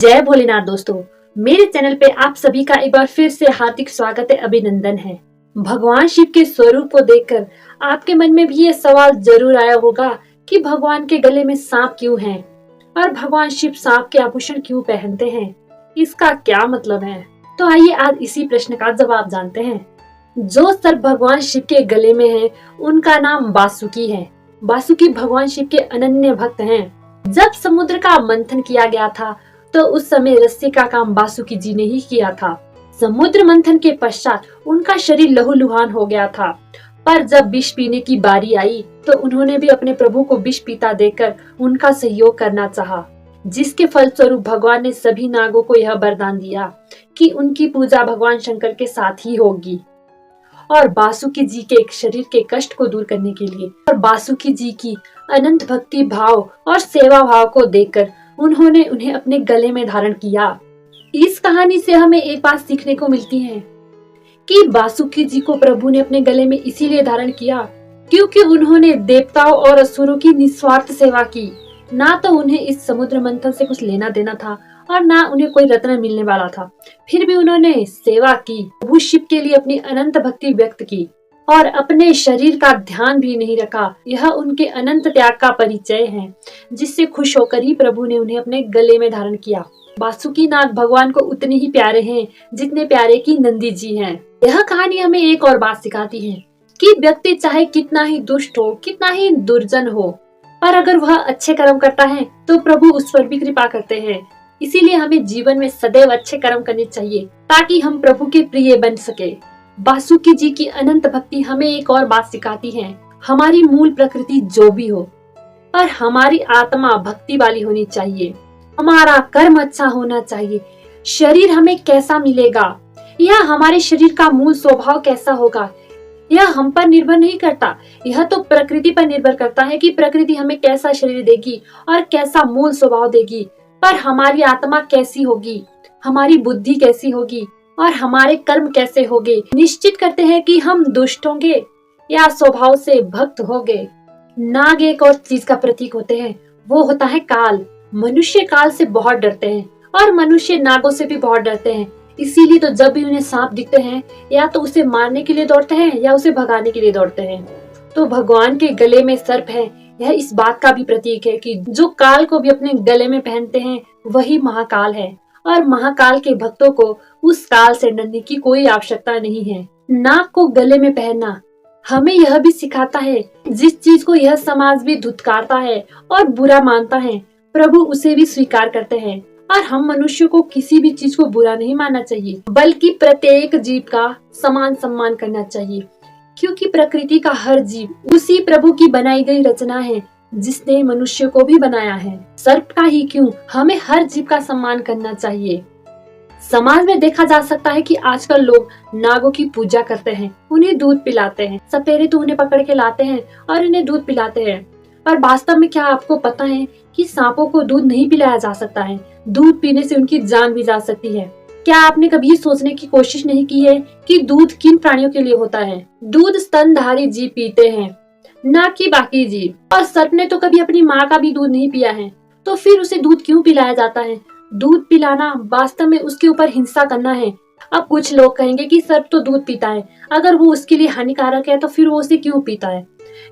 जय भोलेनाथ दोस्तों, मेरे चैनल पे आप सभी का एक बार फिर से हार्दिक स्वागत है, अभिनंदन है। भगवान शिव के स्वरूप को देखकर आपके मन में भी ये सवाल जरूर आया होगा कि भगवान के गले में सांप क्यों है और भगवान शिव सांप के आभूषण क्यों पहनते हैं, इसका क्या मतलब है। तो आइए आज इसी प्रश्न का जवाब जानते हैं। जो सर्प भगवान शिव के गले में है उनका नाम वासुकी है। वासुकी भगवान शिव के अनन्य भक्त हैं। जब समुद्र का मंथन किया गया था तो उस समय रस्सी का काम वासुकी जी ने ही किया था। समुद्र मंथन के पश्चात उनका शरीर लहूलुहान हो गया था, पर जब विष पीने की बारी आई तो उन्होंने भी अपने प्रभु को विष पीता देखकर उनका सहयोग करना चाहा, जिसके फलस्वरूप भगवान ने सभी नागों को यह वरदान दिया कि उनकी पूजा भगवान शंकर के साथ ही होगी। और वासुकी जी के शरीर के कष्ट को दूर करने के लिए और वासुकी जी की अनंत भक्ति भाव और सेवा भाव को देखकर उन्होंने उन्हें अपने गले में धारण किया। इस कहानी से हमें एक बात सीखने को मिलती है कि वासुकी जी को प्रभु ने अपने गले में इसीलिए धारण किया क्योंकि उन्होंने देवताओं और असुरों की निस्वार्थ सेवा की। ना तो उन्हें इस समुद्र मंथन से कुछ लेना देना था और ना उन्हें कोई रत्न मिलने वाला था, फिर भी उन्होंने सेवा की, प्रभु शिव के लिए अपनी अनंत भक्ति व्यक्त की और अपने शरीर का ध्यान भी नहीं रखा। यह उनके अनंत त्याग का परिचय है, जिससे खुश होकर ही प्रभु ने उन्हें अपने गले में धारण किया। वासुकी नाग भगवान को उतने ही प्यारे हैं जितने प्यारे की नंदी जी हैं। यह कहानी हमें एक और बात सिखाती है कि व्यक्ति चाहे कितना ही दुष्ट हो, कितना ही दुर्जन हो, पर अगर वह अच्छे कर्म करता है तो प्रभु उस पर भी कृपा करते हैं। इसीलिए हमें जीवन में सदैव अच्छे कर्म करने चाहिए ताकि हम प्रभु के प्रिय बन सके। वासुकी जी की अनंत भक्ति हमें एक और बात सिखाती है, हमारी मूल प्रकृति जो भी हो पर हमारी आत्मा भक्ति वाली होनी चाहिए। हमारा कर्म अच्छा होना चाहिए। शरीर हमें कैसा मिलेगा या हमारे शरीर का मूल स्वभाव कैसा होगा, यह हम पर निर्भर नहीं करता। यह तो प्रकृति पर निर्भर करता है कि प्रकृति हमें कैसा शरीर देगी और कैसा मूल स्वभाव देगी, पर हमारी आत्मा कैसी होगी, हमारी बुद्धि कैसी होगी और हमारे कर्म कैसे होंगे निश्चित करते हैं कि हम दुष्ट होंगे या स्वभाव से भक्त होंगे। नाग एक और चीज का प्रतीक होते हैं, वो होता है काल। मनुष्य काल से बहुत डरते हैं और मनुष्य नागों से भी बहुत डरते हैं। इसीलिए तो जब भी उन्हें सांप दिखते हैं या तो उसे मारने के लिए दौड़ते हैं या उसे भगाने के लिए दौड़ते हैं। तो भगवान के गले में सर्प है, यह इस बात का भी प्रतीक है कि जो काल को भी अपने गले में पहनते हैं वही महाकाल है और महाकाल के भक्तों को उस काल से डरने की कोई आवश्यकता नहीं है। नाग को गले में पहनना हमें यह भी सिखाता है, जिस चीज को यह समाज भी धुतकारता है और बुरा मानता है, प्रभु उसे भी स्वीकार करते हैं। और हम मनुष्य को किसी भी चीज को बुरा नहीं मानना चाहिए, बल्कि प्रत्येक जीव का समान सम्मान करना चाहिए, क्योंकि प्रकृति का हर जीव उसी प्रभु की बनाई गई रचना है जिसने मनुष्य को भी बनाया है। सर्प का ही क्यों, हमें हर जीव का सम्मान करना चाहिए। समाज में देखा जा सकता है कि आजकल लोग नागों की पूजा करते हैं, उन्हें दूध पिलाते हैं, सपेरे तो उन्हें पकड़ के लाते हैं और उन्हें दूध पिलाते हैं। पर वास्तव में क्या आपको पता है कि सांपों को दूध नहीं पिलाया जा सकता है, दूध पीने से उनकी जान भी जा सकती है। क्या आपने कभी ये सोचने की कोशिश नहीं की है कि दूध किन प्राणियों के लिए होता है? दूध स्तनधारी जीव पीते हैं, ना कि बाकी जीव। और सर्प ने तो कभी अपनी माँ का भी दूध नहीं पिया है, तो फिर उसे दूध क्यों पिलाया जाता है? दूध पिलाना वास्तव में उसके ऊपर हिंसा करना है। अब कुछ लोग कहेंगे कि सर्प तो दूध पीता है, अगर वो उसके लिए हानिकारक है तो फिर वो उसे क्यों पीता है?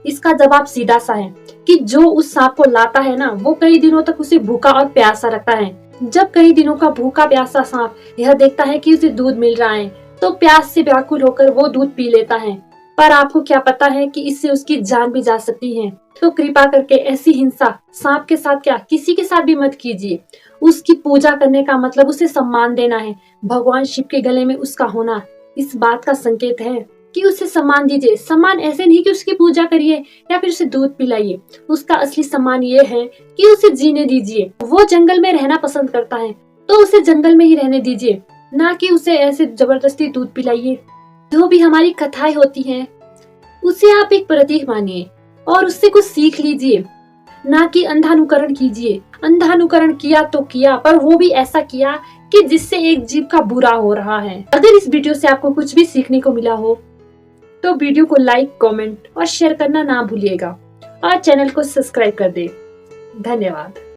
इसका जवाब सीधा सा है कि जो उस सांप को लाता है ना, वो कई दिनों तक उसे भूखा और प्यासा रखता है। जब कई दिनों का भूखा प्यासा सांप यह देखता है कि उसे दूध मिल रहा है तो प्यास से व्याकुल होकर वो दूध पी लेता है। पर आपको क्या पता है कि इससे उसकी जान भी जा सकती है। तो कृपा करके ऐसी हिंसा सांप के साथ क्या किसी के साथ भी मत कीजिए। उसकी पूजा करने का मतलब उसे सम्मान देना है। भगवान शिव के गले में उसका होना इस बात का संकेत है कि उसे सम्मान दीजिए। सम्मान ऐसे नहीं कि उसकी पूजा करिए या फिर उसे दूध पिलाइए। उसका असली सम्मान ये है कि उसे जीने दीजिए। वो जंगल में रहना पसंद करता है तो उसे जंगल में ही रहने दीजिए, ना कि उसे ऐसे जबरदस्ती दूध पिलाइए। जो भी हमारी कथाएं होती हैं उसे आप एक प्रतीक मानिए और उससे कुछ सीख लीजिए, ना कि अंधानुकरण कीजिए। अंधानुकरण किया तो किया, पर वो भी ऐसा किया कि जिससे एक जीव का बुरा हो रहा है। अगर इस वीडियो से आपको कुछ भी सीखने को मिला हो तो वीडियो को लाइक, कमेंट और शेयर करना ना भूलिएगा और चैनल को सब्सक्राइब कर दे। धन्यवाद।